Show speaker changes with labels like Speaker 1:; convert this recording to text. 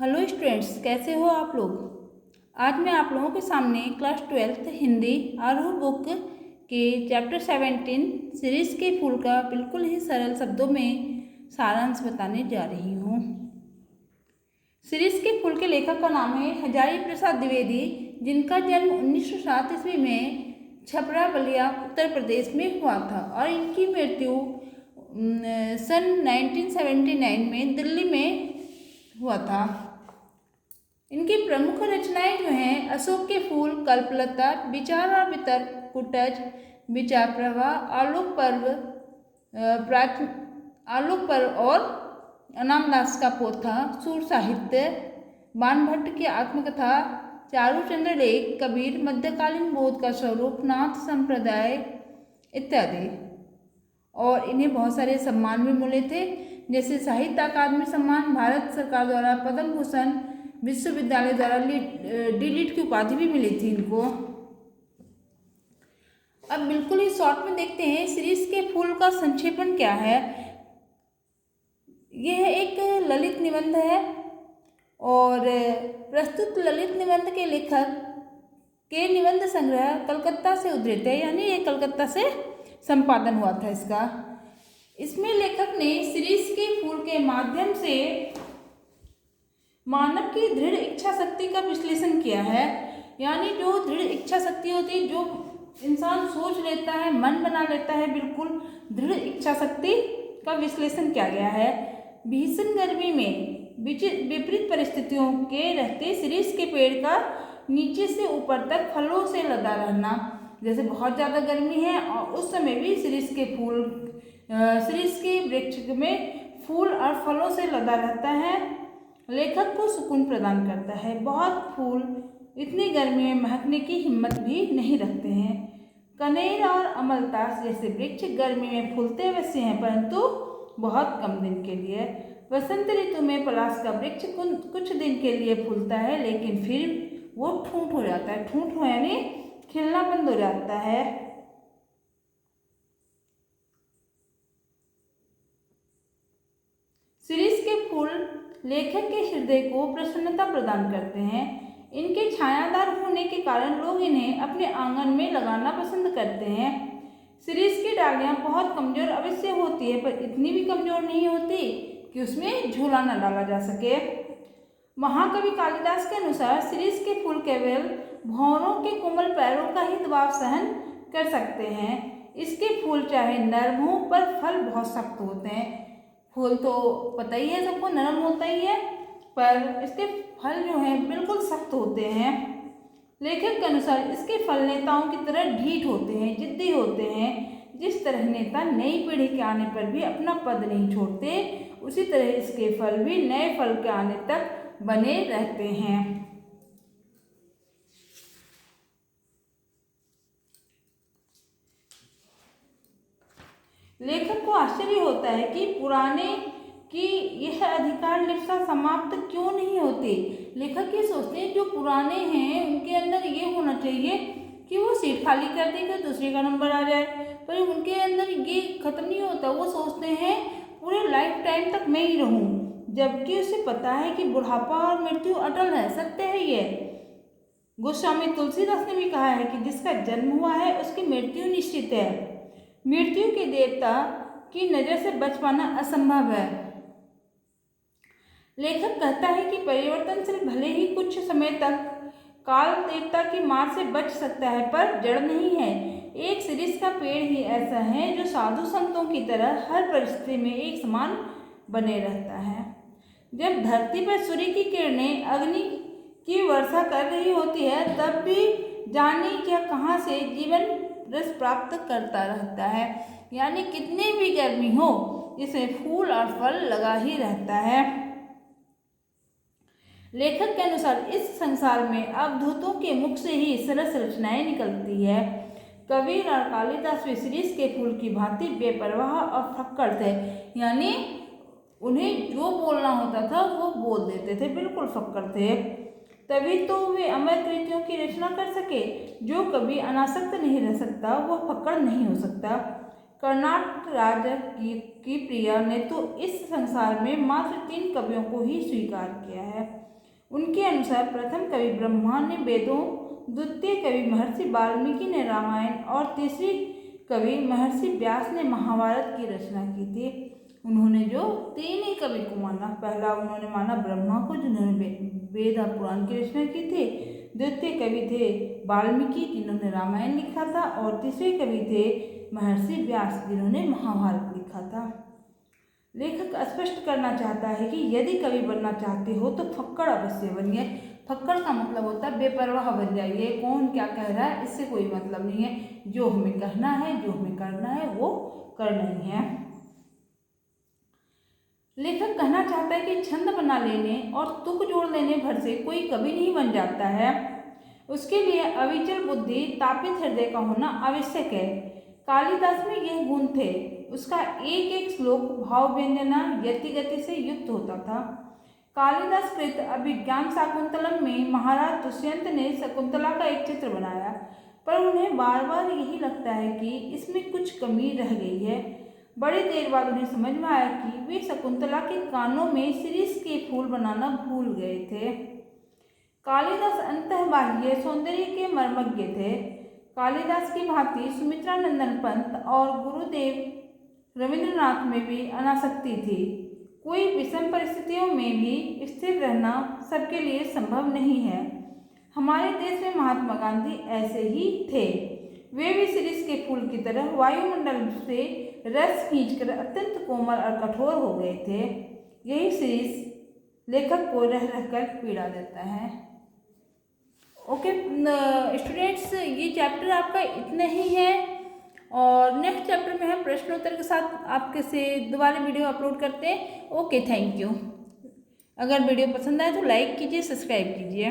Speaker 1: Hello students, कैसे हो आप लोग। आज मैं आप लोगों के सामने क्लास 12th हिंदी आरोह बुक के चैप्टर 17 सीरीज़ के फूल का बिल्कुल ही सरल शब्दों में सारांश बताने जा रही हूँ। सीरीज़ के फूल के लेखक का नाम है हजारी प्रसाद द्विवेदी, जिनका जन्म 1907 ईस्वी में छपरा बलिया उत्तर प्रदेश में हुआ था और इनकी मृत्यु सन 1979 में दिल्ली में हुआ था। इनकी प्रमुख रचनाएं जो हैं अशोक के फूल, कल्पलता, विचार और वितर्क, कुटज, विचार प्रवाह, आलोक पर्व और अनामदास का पोथा, सूर साहित्य, बाणभट्ट की आत्मकथा, चारूचंद्र लेख, कबीर, मध्यकालीन बोध का स्वरूप, नाथ संप्रदाय इत्यादि। और इन्हें बहुत सारे सम्मान भी मिले थे, जैसे साहित्य अकादमी सम्मान, भारत सरकार द्वारा पद्म भूषण, विश्वविद्यालय द्वारा डी.लिट की उपाधि भी मिली थी इनको। अब बिल्कुल ही शॉर्ट में देखते हैं सीरीज के फूल का संक्षेपण क्या है। यह एक ललित निबंध है और प्रस्तुत ललित निबंध के लेखक के निबंध संग्रह कलकत्ता से उद्धृत है, यानी ये कलकत्ता से संपादन हुआ था इसका। इसमें लेखक ने सीरीज के फूल के माध्यम से मानव की दृढ़ इच्छा शक्ति का विश्लेषण किया है, यानी जो दृढ़ इच्छा शक्ति होती है, जो इंसान सोच लेता है, मन बना लेता है, बिल्कुल दृढ़ इच्छा शक्ति का विश्लेषण किया गया है। भीषण गर्मी में विपरीत परिस्थितियों के रहते शिरीष के पेड़ का नीचे से ऊपर तक फलों से लदा रहना, जैसे बहुत ज़्यादा गर्मी है और उस समय भी शिरीष के वृक्ष में फूल और फलों से लदा रहता है, लेखक को सुकून प्रदान करता है। बहुत फूल इतनी गर्मी में महकने की हिम्मत भी नहीं रखते हैं। कनेर और अमलतास जैसे वृक्ष गर्मी में फूलते अवश्य हैं, परंतु बहुत कम दिन के लिए। वसंत ऋतु में पलाश का वृक्ष कुछ दिन के लिए फूलता है, लेकिन फिर वो ठूंठ हो जाता है। ठूंठ हो यानी खिलना बंद हो जाता है। शिरीष के फूल लेखक के हृदय को प्रसन्नता प्रदान करते हैं। इनके छायादार होने के कारण लोग इन्हें अपने आंगन में लगाना पसंद करते हैं। शिरीष की डालियां बहुत कमजोर अवश्य होती है, पर इतनी भी कमजोर नहीं होती कि उसमें झूला न डाला जा सके। महाकवि कालिदास के अनुसार शिरीष के फूल केवल भंवरों के कोमल पैरों का ही दबाव सहन कर सकते हैं। इसके फूल चाहे नर्म हो, पर फल बहुत सख्त होते हैं। फूल तो पता ही है सबको, नरम होता ही है, पर इसके फल जो हैं बिल्कुल सख्त होते हैं। लेखक के अनुसार इसके फल नेताओं की तरह ढीठ होते हैं, जिद्दी होते हैं। जिस तरह नेता नई पीढ़ी के आने पर भी अपना पद नहीं छोड़ते, उसी तरह इसके फल भी नए फल के आने तक बने रहते हैं। लेखक को आश्चर्य होता है कि पुराने की यह अधिकार लिप्सा समाप्त क्यों नहीं होती। लेखक ये सोचते हैं जो पुराने हैं उनके अंदर ये होना चाहिए कि वो सीट खाली कर देंगे, दूसरे का नंबर आ जाए, पर उनके अंदर ये खत्म नहीं होता। वो सोचते हैं पूरे लाइफ टाइम तक मैं ही रहूं, जबकि उसे पता है कि बुढ़ापा और मृत्यु अटल है, सत्य है ये। गोस्वामी तुलसीदास ने भी कहा है कि जिसका जन्म हुआ है उसकी मृत्यु निश्चित है। मृत्यु के देवता की नज़र से बच पाना असंभव है। लेखक कहता है कि परिवर्तनशील भले ही कुछ समय तक काल देवता की मार से बच सकता है, पर जड़ नहीं है। एक शिरीष का पेड़ ही ऐसा है जो साधु संतों की तरह हर परिस्थिति में एक समान बने रहता है। जब धरती पर सूर्य की किरणें अग्नि की वर्षा कर रही होती है, तब भी जाने क्या कहाँ से जीवन रस प्राप्त करता रहता है, यानी कितनी भी गर्मी हो इसमें फूल और फल लगा ही रहता है। लेखक के अनुसार इस संसार में अवधूतों के मुख से ही सरस रचनाएं निकलती है। कबीर और कालिदास भी शिरीष के फूल की भांति बेपरवाह और फक्कड़ थे, यानी उन्हें जो बोलना होता था वो बोल देते थे, बिल्कुल फक्कड़ थे। तभी तो वे अमर कृतियों की रचना कर सके। जो कभी अनासक्त नहीं रह सकता वह फक्कड़ नहीं हो सकता। कर्नाटक राज्य की प्रिया ने तो इस संसार में मात्र 3 कवियों को ही स्वीकार किया है। उनके अनुसार प्रथम कवि ब्रह्मा ने वेदों, द्वितीय कवि महर्षि वाल्मीकि ने रामायण और तीसरी कवि महर्षि व्यास ने महाभारत की रचना की थी। उन्होंने जो तीन ही कवि को माना, पहला उन्होंने माना ब्रह्मा को जिन्होंने वेद और पुराण की रचना की थी, द्वितीय कवि थे वाल्मीकि जिन्होंने रामायण लिखा था, और तीसरे कवि थे महर्षि व्यास जिन्होंने महाभारत लिखा था। लेखक स्पष्ट करना चाहता है कि यदि कवि बनना चाहते हो तो फक्कड़ अवश्य बनिए। फक्कड़ का मतलब होता है बेपरवाह बन जाइए, कौन क्या कह रहा है इससे कोई मतलब नहीं है, जो हमें कहना है, जो हमें करना है वो करना ही है। लेखक कहना चाहता है कि छंद बना लेने और तुक जोड़ लेने भर से कोई कवि नहीं बन जाता है, उसके लिए अविचल बुद्धि, तापित हृदय का होना आवश्यक है। कालिदास में यह गुण थे, उसका एक एक श्लोक भाव व्यंजना यति गति से युक्त होता था। कालिदास कृत अभिज्ञान शाकुंतलम में महाराज दुष्यंत ने शकुंतला का एक चित्र बनाया, पर उन्हें बार बार यही लगता है कि इसमें कुछ कमी रह गई है। बड़ी देर बाद उन्हें समझ में आया कि वे शकुंतला के कानों में शिरीष के फूल बनाना भूल गए थे। कालिदास अंतःबाह्य सौंदर्य के मर्मज्ञ थे। कालिदास की भांति सुमित्रानंदन पंत और गुरुदेव रविंद्रनाथ में भी अनासक्ति थी। कोई विषम परिस्थितियों में भी स्थिर रहना सबके लिए संभव नहीं है। हमारे देश में महात्मा गांधी ऐसे ही थे। वे भी शिरीष के फूल की तरह वायुमंडल से रस खींचकर अत्यंत कोमल और कठोर हो गए थे। यही शिरीष लेखक को रह रहकर पीड़ा देता है। ओके स्टूडेंट्स, ये चैप्टर आपका इतना ही है, और नेक्स्ट चैप्टर में हम प्रश्नोत्तर के साथ आपके से दोबारा वीडियो अपलोड करते हैं। Okay, thank you. अगर वीडियो पसंद आए तो लाइक कीजिए, सब्सक्राइब कीजिए।